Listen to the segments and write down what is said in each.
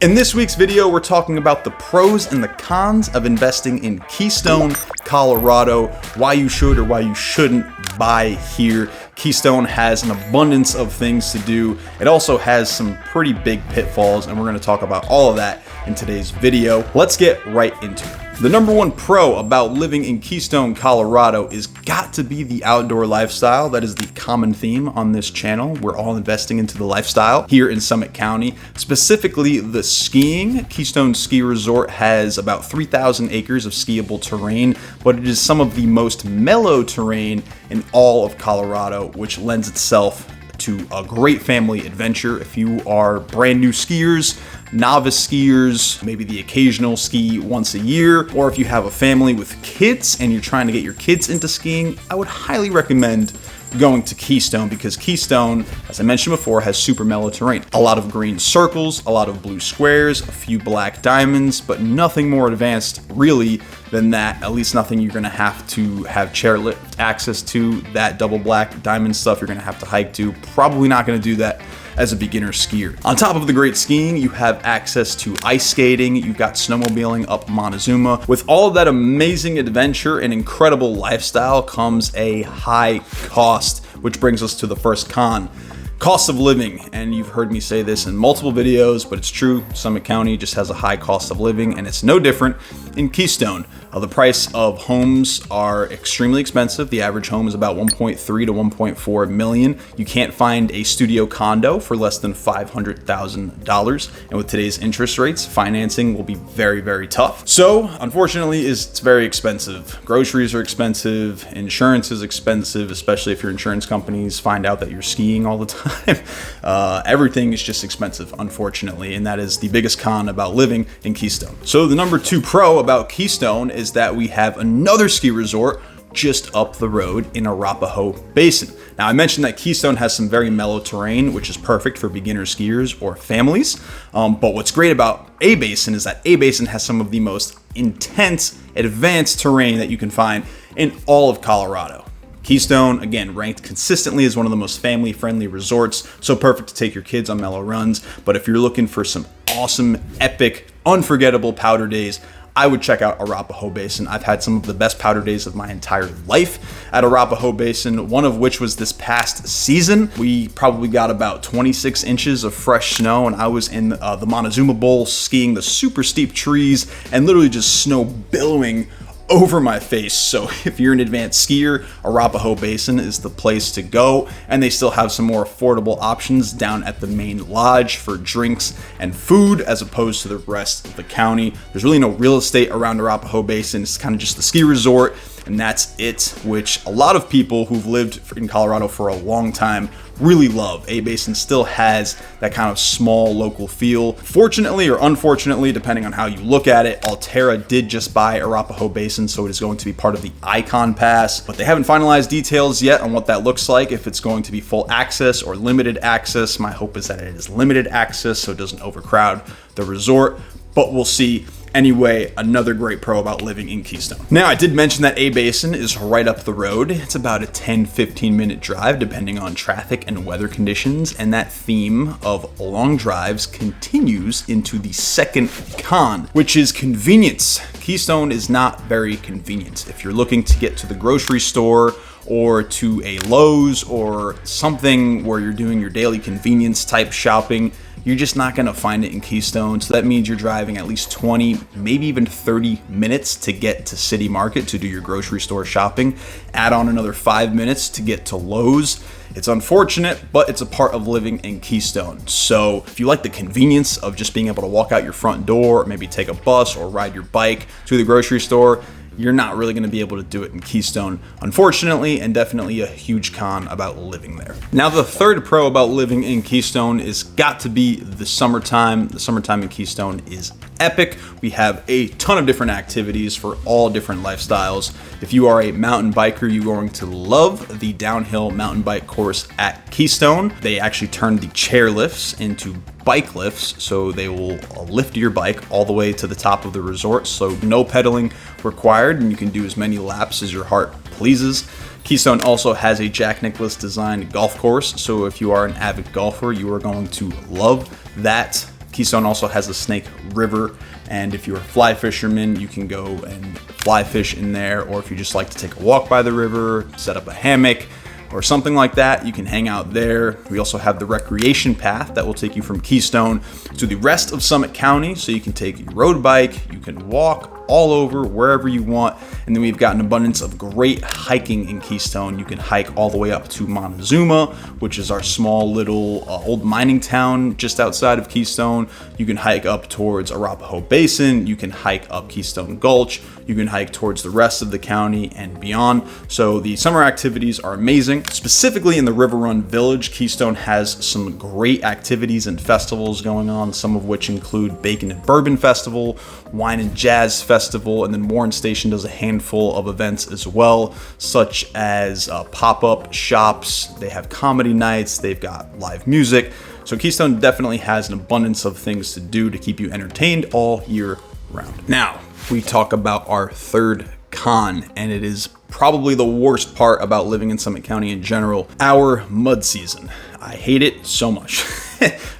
In this week's video, we're talking about the pros and the cons of investing in Keystone, Colorado, why you should or why you shouldn't buy here. Keystone has an abundance of things to do. It also has some pretty big pitfalls, and we're going to talk about all of that in today's video. Let's get right into it. The number one pro about living in Keystone, Colorado is got to be the outdoor lifestyle. That is the common theme on this channel. We're all investing into the lifestyle here in Summit County, specifically the skiing. Keystone Ski Resort has about 3,000 acres of skiable terrain, but it is some of the most mellow terrain in all of Colorado, which lends itself to a great family adventure. If you are brand new skiers, novice skiers, maybe the occasional ski once a year, or if you have a family with kids and you're trying to get your kids into skiing, I would highly recommend going to Keystone, because Keystone, as I mentioned before, has super mellow terrain. A lot of green circles, a lot of blue squares, a few black diamonds, but nothing more advanced really than that. At least nothing you're gonna have to have chairlift access to. That double black diamond stuff you're gonna have to hike to. Probably not gonna do that as a beginner skier. On top of the great skiing, you have access to ice skating, you've got snowmobiling up Montezuma. With all of that amazing adventure and incredible lifestyle comes a high cost, which brings us to the first con. Cost of living, and you've heard me say this in multiple videos, but it's true. Summit County just has a high cost of living, and it's no different in Keystone. The price of homes are extremely expensive. The average home is about 1.3 to 1.4 million. You can't find a studio condo for less than $500,000. And with today's interest rates, financing will be very, very tough. So unfortunately, it's very expensive. Groceries are expensive. Insurance is expensive, especially if your insurance companies find out that you're skiing all the time. Everything is just expensive, unfortunately. And that is the biggest con about living in Keystone. So the number two pro about Keystone is that we have another ski resort just up the road in Arapahoe Basin. Now, I mentioned that Keystone has some very mellow terrain, which is perfect for beginner skiers or families. But what's great about A Basin is that A Basin has some of the most intense, advanced terrain that you can find in all of Colorado. Keystone, again, ranked consistently as one of the most family-friendly resorts, so perfect to take your kids on mellow runs. But if you're looking for some awesome, epic, unforgettable powder days, I would check out Arapahoe Basin. I've had some of the best powder days of my entire life at Arapahoe Basin, one of which was this past season. We probably got about 26 inches of fresh snow, and I was in the Montezuma Bowl skiing the super steep trees and literally just snow billowing over my face. So if you're an advanced skier, Arapahoe Basin is the place to go. And they still have some more affordable options down at the main lodge for drinks and food, as opposed to the rest of the county. There's really no real estate around Arapahoe Basin. It's kind of just the ski resort, and that's it, which a lot of people who've lived in Colorado for a long time really love. A Basin still has that kind of small local feel. Fortunately or unfortunately, depending on how you look at it, Alterra did just buy Arapahoe Basin, so it is going to be part of the Icon Pass, but they haven't finalized details yet on what that looks like, if it's going to be full access or limited access. My hope is that it is limited access so it doesn't overcrowd the resort, but we'll see. Anyway, another great pro about living in Keystone. Now, I did mention that A Basin is right up the road. It's about a 10-15 minute drive depending on traffic and weather conditions, and that theme of long drives continues into the second con, which is convenience. Keystone is not very convenient. If you're looking to get to the grocery store or to a Lowe's or something where you're doing your daily convenience type shopping, you're just not gonna find it in Keystone. So that means you're driving at least 20, maybe even 30 minutes to get to City Market to do your grocery store shopping. Add on another 5 minutes to get to Lowe's. It's unfortunate, but it's a part of living in Keystone. So if you like the convenience of just being able to walk out your front door, or maybe take a bus or ride your bike to the grocery store, you're not really going to be able to do it in Keystone, unfortunately, and definitely a huge con about living there. Now, the third pro about living in Keystone is got to be the summertime. The summertime in Keystone is epic. We have a ton of different activities for all different lifestyles. If you are a mountain biker, you're going to love the downhill mountain bike course at Keystone. They actually turned the chair lifts into bike lifts, so they will lift your bike all the way to the top of the resort, so no pedaling required, and you can do as many laps as your heart pleases. Keystone also has a Jack Nicklaus designed golf course, so if you are an avid golfer, you are going to love that Keystone also has a Snake River, and if you're a fly fisherman, you can go and fly fish in there, or if you just like to take a walk by the river, set up a hammock, or something like that, you can hang out there. We also have the recreation path that will take you from Keystone to the rest of Summit County, so you can take your road bike, you can walk all over wherever you want. And then we've got an abundance of great hiking in Keystone. You can hike all the way up to Montezuma, which is our small little old mining town just outside of Keystone. You can hike up towards Arapahoe Basin. You can hike up Keystone Gulch. You can hike towards the rest of the county and beyond. So the summer activities are amazing. Specifically in the River Run Village, Keystone has some great activities and festivals going on, some of which include Bacon and Bourbon Festival, Wine and Jazz Festival, and then Warren Station does a handful of events as well, such as pop-up shops. They have comedy nights, they've got live music. So Keystone definitely has an abundance of things to do to keep you entertained all year round. Now, we talk about our third con, and it is probably the worst part about living in Summit County in general, our mud season. I hate it so much.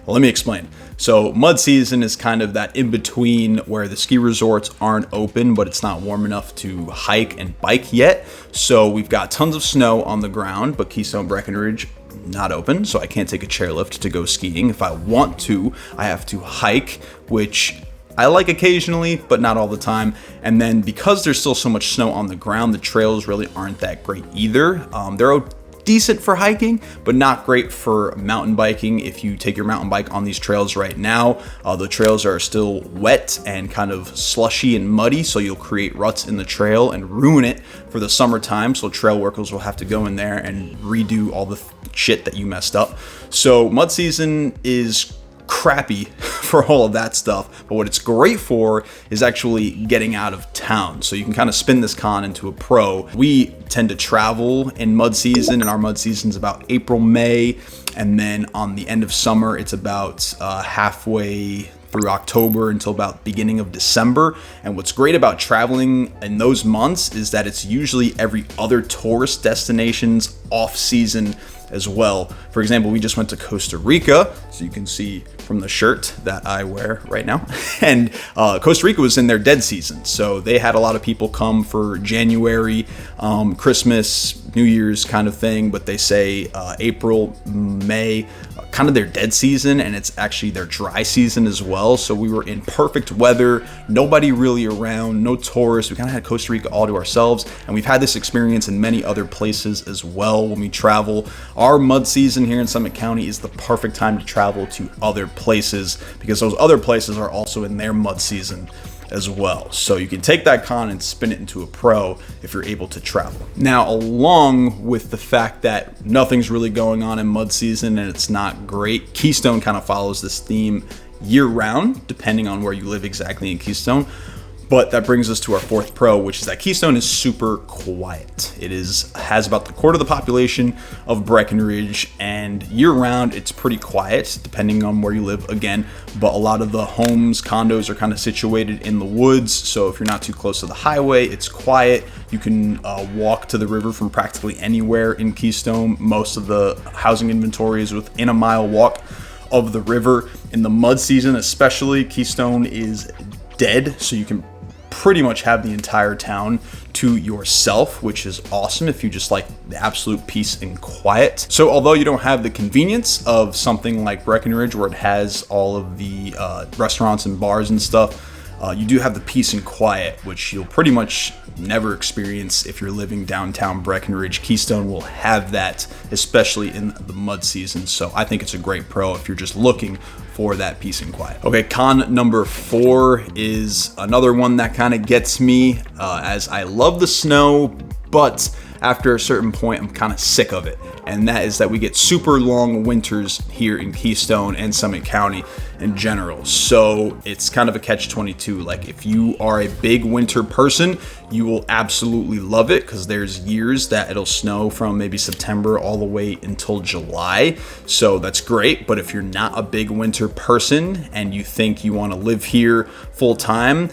Let me explain. So mud season is kind of that in between where the ski resorts aren't open, but it's not warm enough to hike and bike yet. So we've got tons of snow on the ground, but Keystone Breckenridge not open, so I can't take a chairlift to go skiing. If I want to, I have to hike, which I like occasionally, but not all the time. And then because there's still so much snow on the ground, the trails really aren't that great either. They're decent for hiking, but not great for mountain biking. If you take your mountain bike on these trails right now, the trails are still wet and kind of slushy and muddy, so you'll create ruts in the trail and ruin it for the summertime. So trail workers will have to go in there and redo all the shit that you messed up. So mud season is crappy for all of that stuff, but what it's great for is actually getting out of town. So you can kind of spin this con into a pro. We tend to travel in mud season, and our mud season's about April, May, and then on the end of summer, it's about halfway through October until about beginning of December. And what's great about traveling in those months is that it's usually every other tourist destination's off season as well. For example, we just went to Costa Rica, so you can see from the shirt that I wear right now. And Costa Rica was in their dead season, so they had a lot of people come for January, Christmas, New Year's kind of thing, but they say April, May, kind of their dead season, and it's actually their dry season as well. So we were in perfect weather, nobody really around, no tourists. We kind of had Costa Rica all to ourselves, and we've had this experience in many other places as well when we travel. Our mud season here in Summit County is the perfect time to travel to other places, because those other places are also in their mud season as well. So you can take that con and spin it into a pro if you're able to travel. Now, along with the fact that nothing's really going on in mud season and it's not great, Keystone kind of follows this theme year round, depending on where you live exactly in Keystone. But that brings us to our fourth pro, which is that Keystone is super quiet. It has about the quarter of the population of Breckenridge, and year-round it's pretty quiet, depending on where you live again. But a lot of the homes, condos are kind of situated in the woods, so if you're not too close to the highway, it's quiet. You can walk to the river from practically anywhere in Keystone. Most of the housing inventory is within a mile walk of the river. In the mud season especially, Keystone is dead, so you can pretty much have the entire town to yourself, which is awesome if you just like the absolute peace and quiet. So although you don't have the convenience of something like Breckenridge where it has all of the restaurants and bars and stuff, you do have the peace and quiet, which you'll pretty much never experience if you're living downtown Breckenridge. Keystone will have that, especially in the mud season. So I think it's a great pro if you're just looking for that peace and quiet. Okay, con number 4 is another one that kind of gets me, as I love the snow, but after a certain point, I'm kind of sick of it. And that is that we get super long winters here in Keystone and Summit County in general. So it's kind of a catch-22. Like if you are a big winter person, you will absolutely love it, because there's years that it'll snow from maybe September all the way until July. So that's great. But if you're not a big winter person and you think you want to live here full time,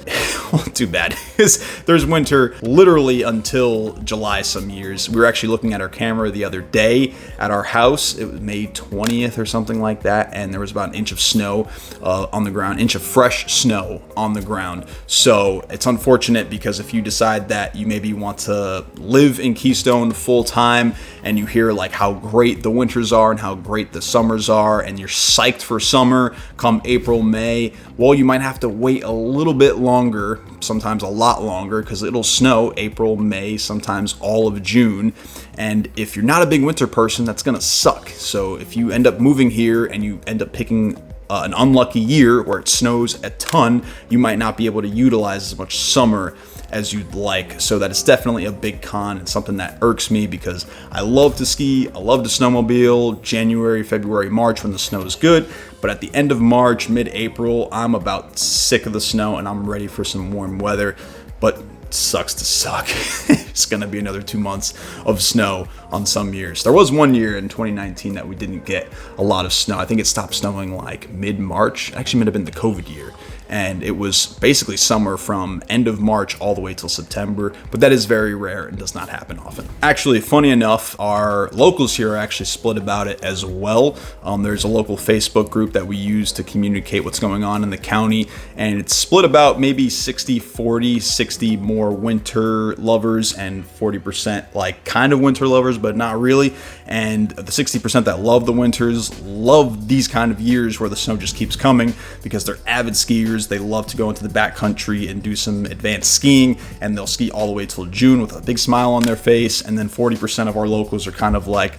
well, too bad. There's winter literally until July some years. We were actually looking at our camera the other day at our house. It was May 20th or something like that, and there was about an inch of snow on the ground, inch of fresh snow on the ground. So it's unfortunate because if you decide that you maybe want to live in Keystone full time and you hear like how great the winters are and how great the summers are and you're psyched for summer come April, May, well, you might have to wait a little bit longer, sometimes a lot longer, because it'll snow April, May, sometimes all of June. And if you're not a big winter person, that's gonna suck. So if you end up moving here and you end up picking an unlucky year where it snows a ton, you might not be able to utilize as much summer as you'd like. So that is definitely a big con and something that irks me because I love to ski, I love to snowmobile January, February, March when the snow is good. But at the end of March, mid-April, I'm about sick of the snow and I'm ready for some warm weather. But sucks to suck. It's gonna be another 2 months of snow on some years. There was one year in 2019 that we didn't get a lot of snow. I think it stopped snowing like mid-March. Actually might have been the COVID year. And it was basically summer from end of March all the way till September, but that is very rare and does not happen often. Actually, funny enough, our locals here are actually split about it as well. There's a local Facebook group that we use to communicate what's going on in the county, and it's split about maybe 60-40, 60 more winter lovers and 40% like kind of winter lovers, but not really. And the 60% that love the winters love these kind of years where the snow just keeps coming because they're avid skiers. They love to go into the backcountry and do some advanced skiing, and they'll ski all the way till June with a big smile on their face. And then 40% of our locals are kind of like,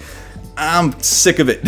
I'm sick of it.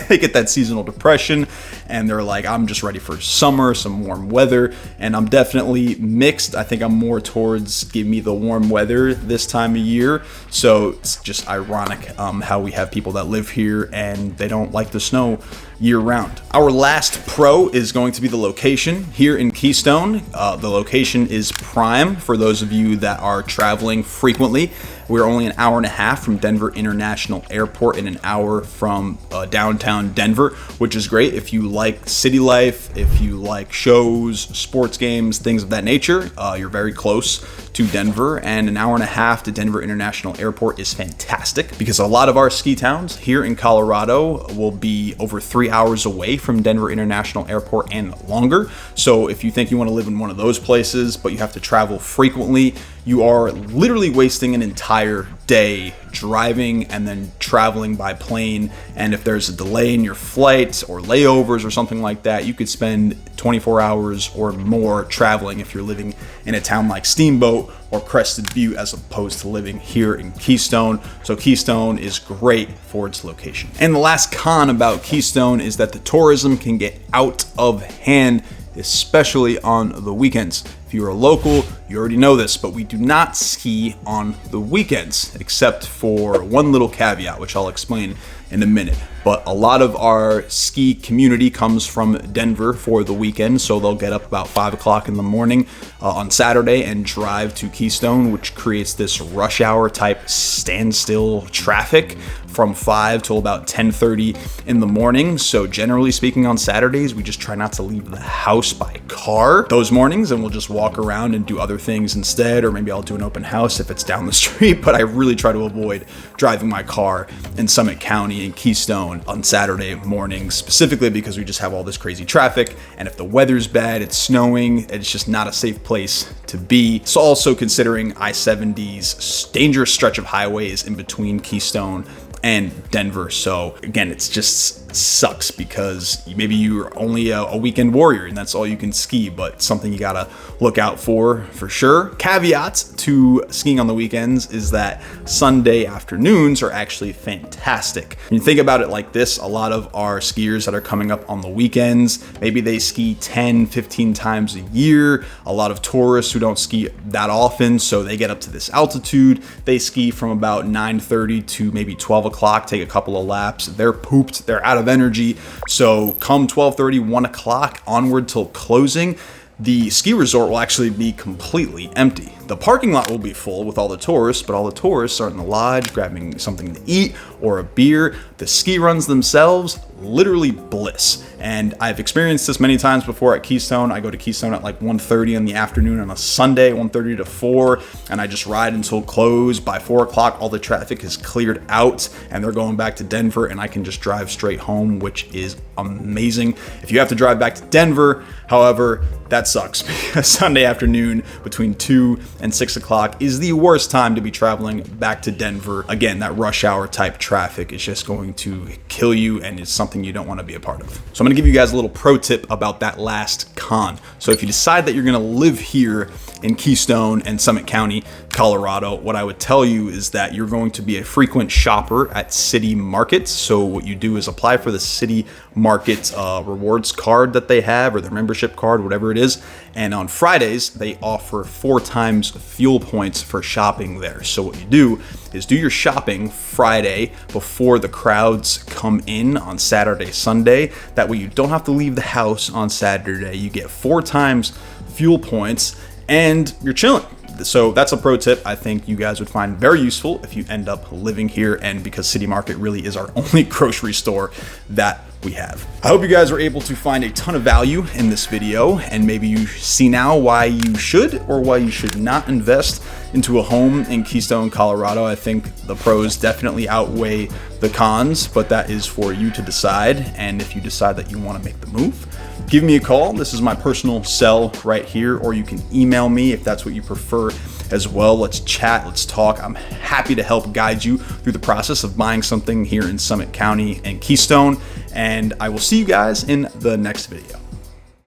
They get that seasonal depression and they're like, I'm just ready for summer, some warm weather. And I'm definitely mixed. I think I'm more towards give me the warm weather this time of year. So it's just ironic how we have people that live here and they don't like the snow year round. Our last pro is going to be the location here in Keystone. The location is prime for those of you that are traveling frequently. We're only an hour and a half from Denver International Airport and an hour from downtown Denver, which is great if you like city life, if you like shows, sports games, things of that nature. You're very close to Denver, and an hour and a half to Denver International Airport is fantastic because a lot of our ski towns here in Colorado will be over 3 hours away from Denver International Airport and longer. So if you think you want to live in one of those places, but you have to travel frequently, you are literally wasting an entire day driving and then traveling by plane. And if there's a delay in your flight or layovers or something like that, you could spend 24 hours or more traveling if you're living in a town like Steamboat or Crested Butte as opposed to living here in Keystone. So Keystone is great for its location. And the last con about Keystone is that the tourism can get out of hand, especially on the weekends. If you're a local, you already know this, but we do not ski on the weekends, except for one little caveat, which I'll explain in a minute. But a lot of our ski community comes from Denver for the weekend, so they'll get up about 5 o'clock in the morning on Saturday and drive to Keystone, which creates this rush hour type standstill traffic from 5 till about 10:30 in the morning. So generally speaking, on Saturdays, we just try not to leave the house by car those mornings, and we'll just walk around and do other things instead, or maybe I'll do an open house if it's down the street. But I really try to avoid driving my car in Summit County and Keystone on Saturday mornings, specifically because we just have all this crazy traffic, and if the weather's bad, it's snowing, it's just not a safe place to be. So also considering I-70's dangerous stretch of highways in between Keystone and Denver. So again, it's just sucks because maybe you're only a weekend warrior and that's all you can ski, but something you gotta look out for sure. Caveats to skiing on the weekends is that Sunday afternoons are actually fantastic. When you think about it like this, a lot of our skiers that are coming up on the weekends, maybe they ski 10, 15 times a year. A lot of tourists who don't ski that often, so they get up to this altitude. They ski from about 9:30 to maybe 12 o'clock, take a couple of laps. They're pooped, they're out of energy. So come 12:30, 1 o'clock onward till closing, the ski resort will actually be completely empty. The parking lot will be full with all the tourists, but all the tourists are in the lodge grabbing something to eat or a beer. The ski runs themselves, literally bliss. And I've experienced this many times before at Keystone. I go to Keystone at like 1:30 in the afternoon on a Sunday, 1:30 to 4, and I just ride until close. By 4 o'clock, all the traffic is cleared out and they're going back to Denver, and I can just drive straight home, which is amazing. If you have to drive back to Denver, however, that sucks because Sunday afternoon between 2 and 6 o'clock is the worst time to be traveling back to Denver. Again, that rush hour type traffic is just going to kill you, and it's something you don't want to be a part of. So I'm going to give you guys a little pro tip about that last con. So if you decide that you're going to live here in Keystone and Summit County, Colorado, what I would tell you is that you're going to be a frequent shopper at city markets. So what you do is apply for the city market rewards card that they have, or their membership card, whatever it is. And on Fridays, they offer 4 times fuel points for shopping there. So what you do is do your shopping Friday before the crowds come in on Saturday, Sunday. That way you don't have to leave the house on Saturday. You get 4 times fuel points and you're chilling. So that's a pro tip I think you guys would find very useful if you end up living here, and because City Market really is our only grocery store that we have. I hope you guys were able to find a ton of value in this video, and maybe you see now why you should or why you should not invest into a home in Keystone, Colorado. I think the pros definitely outweigh the cons, but that is for you to decide. And if you decide that you want to make the move, give me a call. This is my personal cell right here, or you can email me if that's what you prefer as well. Let's chat, let's talk. I'm happy to help guide you through the process of buying something here in Summit County and Keystone, and I will see you guys in the next video.